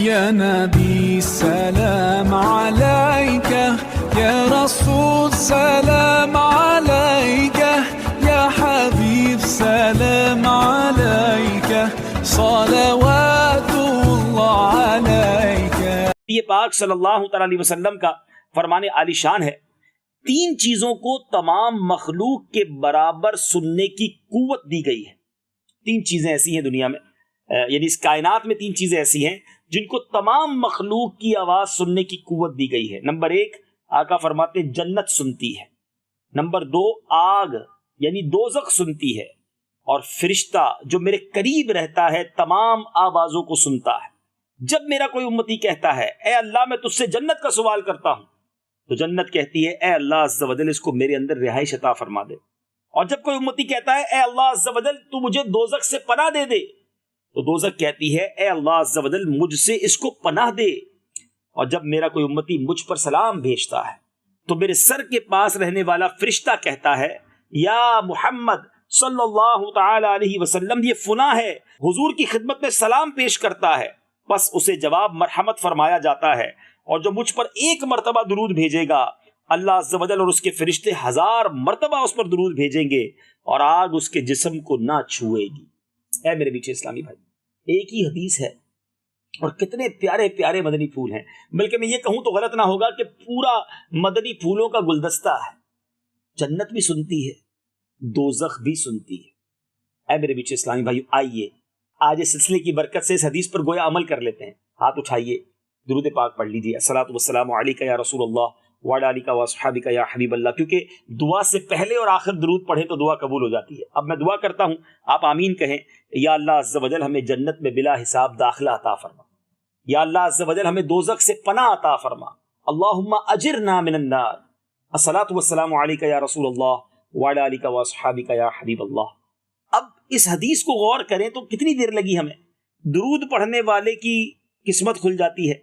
يا نبي سلام عليك يا رسول سلام عليك يا حبيب سلام عليك صلوات الله عليك. یہ پاک صلی اللہ تعالی علیہ وسلم کا فرمان عالی شان ہے، تین چیزوں کو تمام مخلوق کے برابر سننے کی قوت دی گئی ہے. تین چیزیں ایسی ہیں دنیا میں، یعنی اس کائنات میں تین چیزیں ایسی ہیں جن کو تمام مخلوق کی آواز سننے کی قوت دی گئی ہے. نمبر ایک، آقا فرماتے جنت سنتی ہے. نمبر دو، آگ یعنی دوزخ سنتی ہے. اور فرشتہ جو میرے قریب رہتا ہے تمام آوازوں کو سنتا ہے. جب میرا کوئی امتی کہتا ہے اے اللہ میں تجھ سے جنت کا سوال کرتا ہوں، تو جنت کہتی ہے اے اللہ عز و جل اس کو میرے اندر رہائش عطا فرما دے. اور جب کوئی امتی کہتا ہے اے اللہ عز و جل تو مجھے دوزخ سے پناہ دے دے، تو دوزخ کہتی ہے اے اللہ عز و جل مجھ سے اس کو پناہ دے. اور جب میرا کوئی امتی مجھ پر سلام بھیجتا ہے تو میرے سر کے پاس رہنے والا فرشتہ کہتا ہے یا محمد صلی اللہ تعالی علیہ وسلم یہ فلاں ہے، حضور کی خدمت میں سلام پیش کرتا ہے. بس اسے جواب مرحمت فرمایا جاتا ہے. اور جو مجھ پر ایک مرتبہ درود بھیجے گا اللہ عز و جل اور اس کے فرشتے 1000 مرتبہ اس پر درود بھیجیں گے اور آگ اس کے جسم کو نہ چھوئے گی. اے میرے میٹھے اسلامی بھائی، ایک ہی حدیث ہے اور کتنے پیارے پیارے مدنی پھول ہیں. بلکہ میں یہ کہوں تو غلط نہ ہوگا کہ پورا مدنی پھولوں کا گلدستہ ہے. جنت بھی سنتی ہے، دوزخ بھی سنتی ہے. اے میرے میٹھے اسلامی بھائی، آئیے آج اس سلسلے کی برکت سے اس حدیث پر گویا عمل کر لیتے ہیں. ہاتھ اٹھائیے، درود پاک پڑھ لیجیے. الصلاۃ والسلام علیک یا رسول اللہ وعلی آلک واصحابک یا حبیب اللہ. کیونکہ دعا سے پہلے اور آخر درود پڑھیں تو دعا قبول ہو جاتی ہے. اب میں دعا کرتا ہوں، آپ آمین کہیں. یا اللہ عز و جل ہمیں جنت میں بلا حساب داخلہ عطا فرما. یا اللہ عز و جل ہمیں دوزخ سے پناہ عطا فرما. اللہم اجرنا من النار. الصلاۃ والسلام علیک یا رسول اللہ وعلی آلک واصحابک یا حبیب اللہ. اب اس حدیث کو غور کریں تو کتنی دیر لگی ہمیں. درود پڑھنے والے کی قسمت کھل جاتی ہے،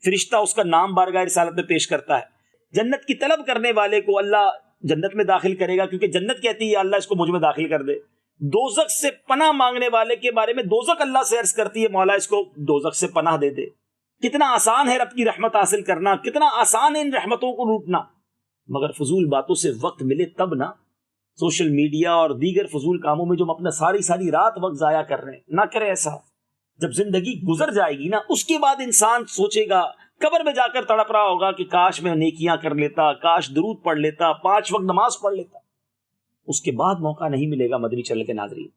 فرشتہ اس کا نام بارگاہ رسالت میں پیش کرتا ہے. جنت کی طلب کرنے والے کو اللہ جنت میں داخل کرے گا کیونکہ جنت کہتی ہے اللہ اس کو مجھ میں داخل کر دے. دوزخ سے پناہ مانگنے والے کے بارے میں دوزخ اللہ سے عرض کرتی ہے مولا اس کو دوزخ سے پناہ دے دے. کتنا آسان ہے رب کی رحمت حاصل کرنا، کتنا آسان ہے ان رحمتوں کو لوٹنا. مگر فضول باتوں سے وقت ملے تب نہ. سوشل میڈیا اور دیگر فضول کاموں میں جو ہم اپنا ساری رات وقت ضائع کر رہے ہیں، نہ کریں ایسا. جب زندگی گزر جائے گی نا، اس کے بعد انسان سوچے گا، قبر میں جا کر تڑپ رہا ہوگا کہ کاش میں نیکیاں کر لیتا، کاش درود پڑھ لیتا، 5 وقت نماز پڑھ لیتا. اس کے بعد موقع نہیں ملے گا مدنی چینل کے ناظرین.